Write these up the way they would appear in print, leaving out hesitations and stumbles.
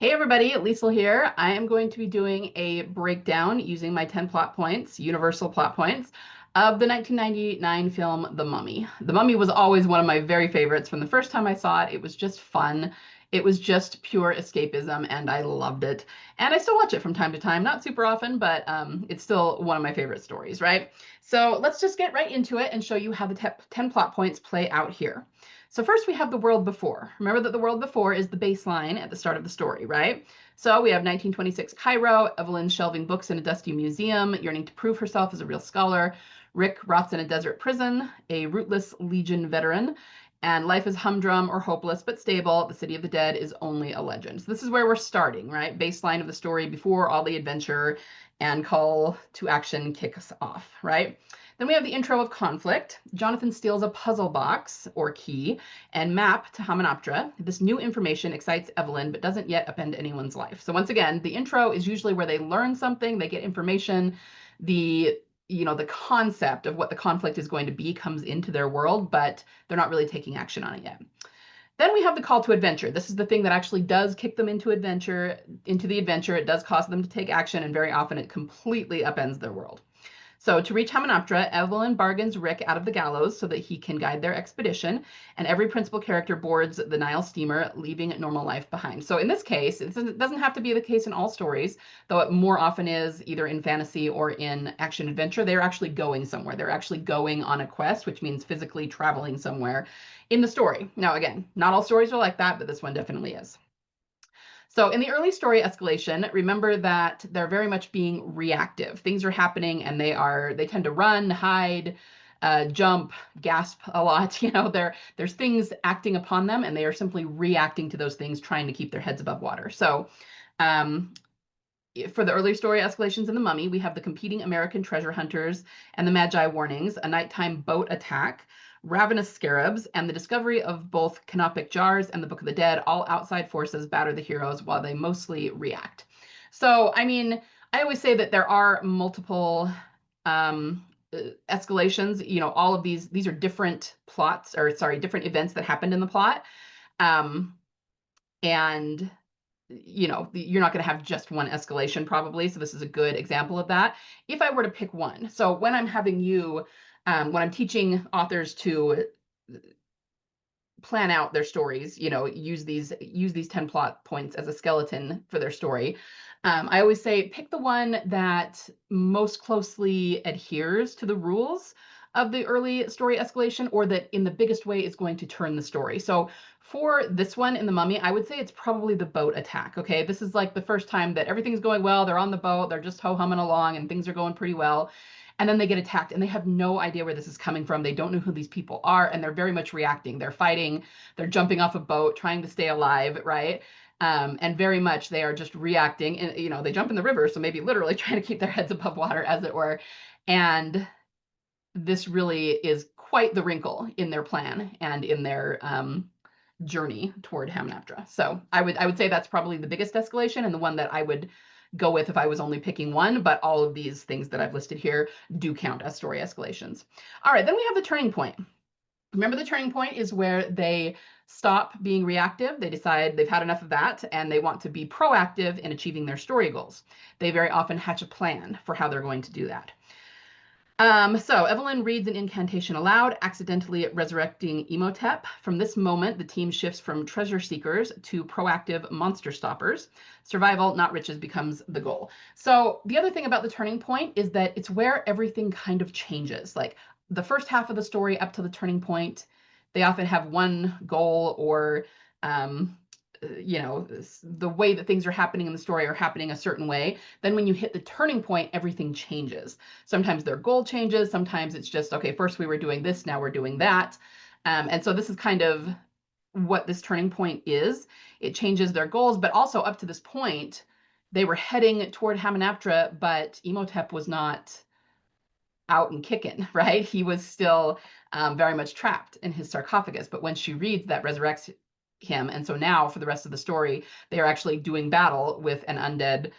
Hey everybody, Liesl here. I am going to be doing a breakdown using my 10 plot points, universal plot points, of the 1999 film The Mummy. The Mummy was always one of my very favorites from the first time I saw it. It was just fun. It was just pure escapism, and I loved it. And I still watch it from time to time, not super often, but it's still one of my favorite stories, right? So let's just get right into it and show you how the 10 plot points play out here. So first we have the world before. Remember that the world before is the baseline at the start of the story, right? So we have 1926 Cairo, Evelyn shelving books in a dusty museum, yearning to prove herself as a real scholar. Rick rots in a desert prison, a rootless Legion veteran, and life is humdrum or hopeless but stable. The city of the dead is only a legend. So this is where we're starting, right? Baseline of the story before all the adventure and call to action kicks off, right? Then we have the intro of conflict. Jonathan steals a puzzle box or key and map to Hamunaptra. This new information excites Evelyn, but doesn't yet upend anyone's life. So once again, the intro is usually where they learn something, they get information, the concept of what the conflict is going to be comes into their world, but they're not really taking action on it yet. Then we have the call to adventure. This is the thing that actually does kick them into the adventure. It does cause them to take action, and very often it completely upends their world. So to reach Hamunaptra, Evelyn bargains Rick out of the gallows so that he can guide their expedition, and every principal character boards the Nile steamer, leaving normal life behind. So in this case, it doesn't have to be the case in all stories, though it more often is either in fantasy or in action adventure. They're actually going somewhere. They're actually going on a quest, which means physically traveling somewhere in the story. Now, again, not all stories are like that, but this one definitely is. So in the early story escalation, remember that they're very much being reactive. Things are happening and they tend to run, hide, jump, gasp a lot. There's things acting upon them and they are simply reacting to those things, trying to keep their heads above water. So um, for the early story escalations in The Mummy, we have the competing American treasure hunters and the Magi warnings, a nighttime boat attack, ravenous scarabs, and the discovery of both canopic jars and the Book of the Dead. All outside forces batter the heroes while they mostly react. So, I mean, I always say that there are multiple escalations. All of these are different plots, or sorry, different events that happened in the plot. Um, and you're not going to have just one escalation probably. So this is a good example of that. If I were to pick one, so when I'm having when I'm teaching authors to plan out their stories, use these 10 plot points as a skeleton for their story. I always say pick the one that most closely adheres to the rules of the early story escalation, or that in the biggest way is going to turn the story. So for this one in The Mummy, I would say it's probably the boat attack. Okay, this is like the first time that everything's going well. They're on the boat, they're just ho-humming along, and things are going pretty well. And then they get attacked and they have no idea where this is coming from. They don't know who these people are, and they're very much reacting. They're fighting, they're jumping off a boat, trying to stay alive, right? And very much they are just reacting. And they jump in the river, so maybe literally trying to keep their heads above water, as it were. And this really is quite the wrinkle in their plan and in their journey toward Hamunaptra. So I would say that's probably the biggest escalation and the one that I would go with if I was only picking one, but all of these things that I've listed here do count as story escalations. All right, then we have the turning point. Remember, the turning point is where they stop being reactive. They decide they've had enough of that and they want to be proactive in achieving their story goals. They very often hatch a plan for how they're going to do that. So Evelyn reads an incantation aloud, accidentally resurrecting Imhotep. From this moment, the team shifts from treasure seekers to proactive monster stoppers. Survival, not riches, becomes the goal. So the other thing about the turning point is that it's where everything kind of changes. Like the first half of the story up to the turning point, they often have one goal, or the way that things are happening in the story are happening a certain way. Then when you hit the turning point, everything changes. Sometimes their goal changes. Sometimes it's just, okay, first we were doing this, now we're doing that. And so this is kind of what this turning point is. It changes their goals, but also up to this point, they were heading toward Hamunaptra, but Imhotep was not out and kicking, right? He was still very much trapped in his sarcophagus. But when she reads, that resurrects him. And so now for the rest of the story, they are actually doing battle with an undead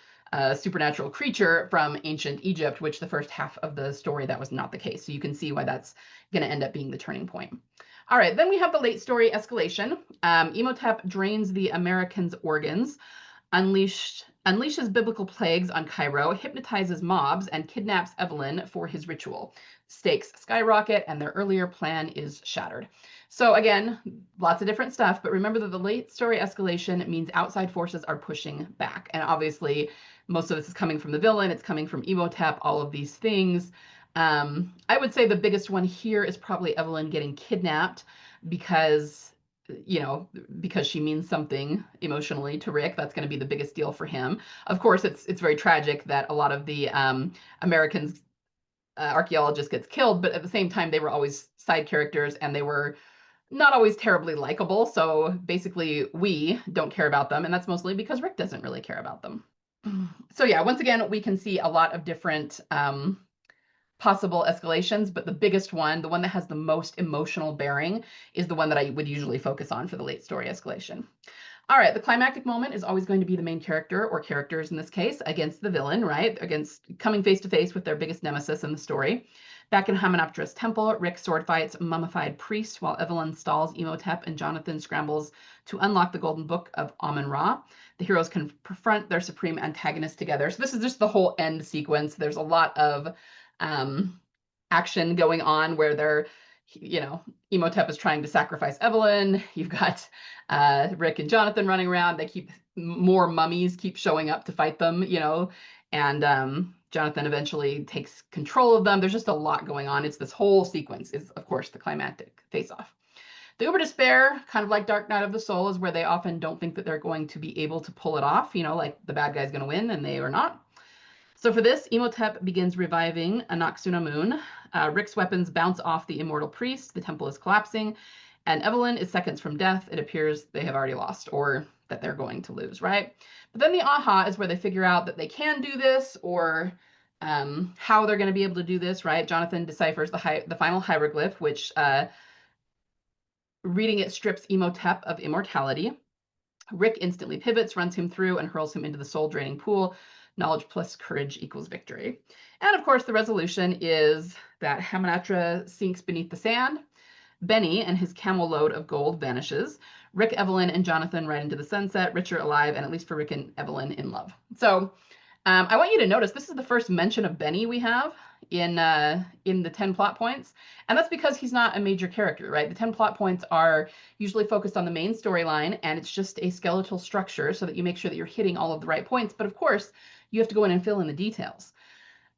supernatural creature from ancient Egypt, which the first half of the story, that was not the case. So you can see why that's going to end up being the turning point. All right, then we have the late story escalation. Imhotep drains the Americans' organs. unleashes biblical plagues on Cairo, hypnotizes mobs, and kidnaps Evelyn for his ritual. Stakes skyrocket, and their earlier plan is shattered. So again, lots of different stuff, but remember that the late story escalation means outside forces are pushing back. And obviously, most of this is coming from the villain, it's coming from Imhotep, all of these things. I would say the biggest one here is probably Evelyn getting kidnapped because, you know, because she means something emotionally to Rick. That's going to be the biggest deal for him. Of course, it's very tragic that a lot of the Americans archaeologist gets killed, but at the same time, they were always side characters and they were not always terribly likable. So basically, we don't care about them, and that's mostly because Rick doesn't really care about them. So yeah, once again, we can see a lot of different possible escalations, but the biggest one, the one that has the most emotional bearing, is the one that I would usually focus on for the late story escalation. All right, the climactic moment is always going to be the main character, or characters in this case, against the villain, right? Against coming face to face with their biggest nemesis in the story. Back in Hamunaptra's temple, Rick sword fights a mummified priest while Evelyn stalls Imhotep and Jonathan scrambles to unlock the golden book of Amun-Ra. The heroes can confront their supreme antagonist together. So this is just the whole end sequence. There's a lot of action going on where they're, you know, Imhotep is trying to sacrifice Evelyn. You've got Rick and Jonathan running around. They keep more mummies keep showing up to fight them, you know, and Jonathan eventually takes control of them. There's just a lot going on. It's this whole sequence is, of course, the climactic face-off. The uber despair, kind of like Dark Night of the Soul, is where they often don't think that they're going to be able to pull it off, you know, like the bad guy's going to win and they are not. So for this, Imhotep begins reviving Anck-su-namun. Rick's weapons bounce off the immortal priest. The temple is collapsing. And Evelyn is seconds from death. It appears they have already lost, or that they're going to lose, right? But then the Ah-Hah is where they figure out that they can do this, or how they're going to be able to do this, right? Jonathan deciphers the final hieroglyph, which reading it strips Imhotep of immortality. Rick instantly pivots, runs him through, and hurls him into the soul-draining pool. Knowledge plus courage equals victory. And of course, the resolution is that Hamunaptra sinks beneath the sand. Benny and his camel load of gold vanishes. Rick, Evelyn, and Jonathan ride into the sunset, richer, alive, and at least for Rick and Evelyn, in love. So I want you to notice this is the first mention of Benny we have in the 10 plot points. And that's because he's not a major character, right? The 10 plot points are usually focused on the main storyline, and it's just a skeletal structure so that you make sure that you're hitting all of the right points. But of course, you have to go in and fill in the details.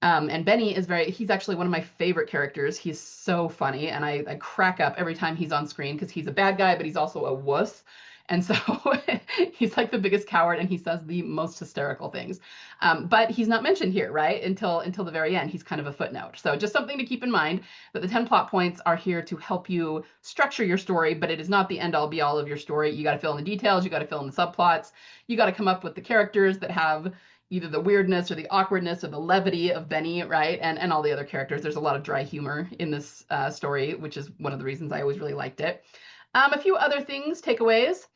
And Benny is he's actually one of my favorite characters. He's so funny, and I crack up every time he's on screen because he's a bad guy, but he's also a wuss. And so he's like the biggest coward, and he says the most hysterical things. But he's not mentioned here, right? Until the very end. He's kind of a footnote. So just something to keep in mind, that the 10 plot points are here to help you structure your story, but it is not the end-all be-all of your story. You got to fill in the details. You got to fill in the subplots. You got to come up with the characters that have either the weirdness or the awkwardness or the levity of Benny, right? And all the other characters. There's a lot of dry humor in this story, which is one of the reasons I always really liked it. A few other things, takeaways.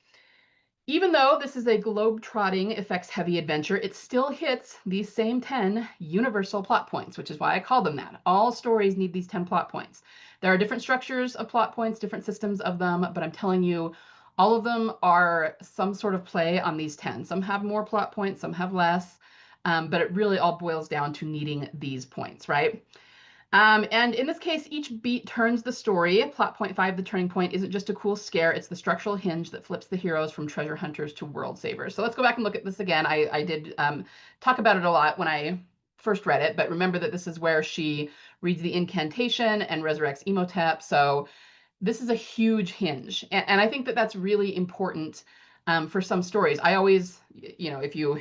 Even though this is a globe-trotting, effects-heavy adventure, it still hits these same 10 universal plot points, which is why I call them that. All stories need these 10 plot points. There are different structures of plot points, different systems of them, but I'm telling you, all of them are some sort of play on these 10. Some have more plot points, some have less, but it really all boils down to needing these points, right? And in this case, each beat turns the story. Plot point 5, the turning point, isn't just a cool scare. It's the structural hinge that flips the heroes from treasure hunters to world savers. So let's go back and look at this again. I did talk about it a lot when I first read it, but remember that this is where she reads the incantation and resurrects Imhotep. So this is a huge hinge. And I think that that's really important for some stories. I always, you know, if you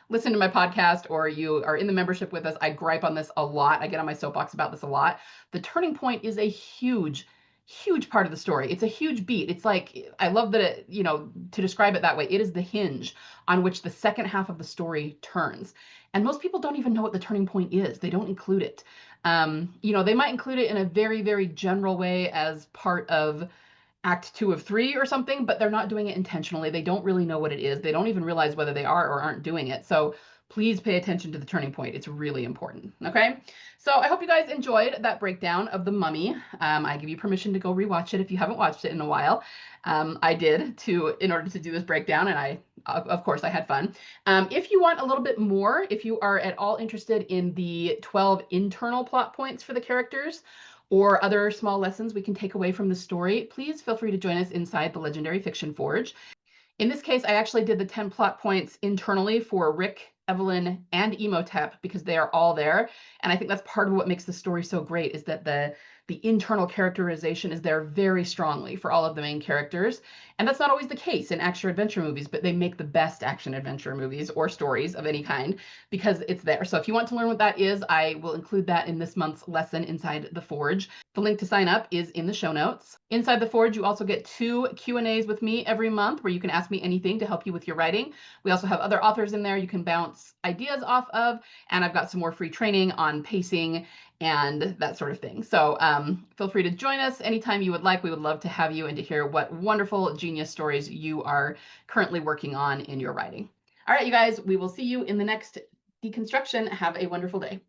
listen to my podcast or you are in the membership with us, I gripe on this a lot. I get on my soapbox about this a lot. The turning point is a huge, huge part of the story. It's a huge beat. It's like, I love that it, you know, to describe it that way, it is the hinge on which the second half of the story turns. And most people don't even know what the turning point is. They don't include it. You know, they might include it in a very, very general way as part of act 2 of 3 or something, but they're not doing it intentionally. They don't really know what it is. They don't even realize whether they are or aren't doing it. So please pay attention to the turning point. It's really important. Okay. So I hope you guys enjoyed that breakdown of The Mummy. I give you permission to go rewatch it if you haven't watched it in a while. I did in order to do this breakdown, and of course, I had fun. If you want a little bit more, if you are at all interested in the 12 internal plot points for the characters, or other small lessons we can take away from the story, please feel free to join us inside the Legendary Fiction Forge. In this case, I actually did the 10 plot points internally for Rick, Evelyn, and Emotep because they are all there. And I think that's part of what makes the story so great, is that the internal characterization is there very strongly for all of the main characters. And that's not always the case in action adventure movies, but they make the best action adventure movies or stories of any kind because it's there. So if you want to learn what that is, I will include that in this month's lesson inside the Forge. The link to sign up is in the show notes. Inside the Forge, you also get 2 Q&As with me every month where you can ask me anything to help you with your writing. We also have other authors in there you can bounce ideas off of, and I've got some more free training on pacing and that sort of thing. So feel free to join us anytime you would like. We would love to have you and to hear what wonderful genius stories you are currently working on in your writing. All right, you guys, we will see you in the next deconstruction. Have a wonderful day.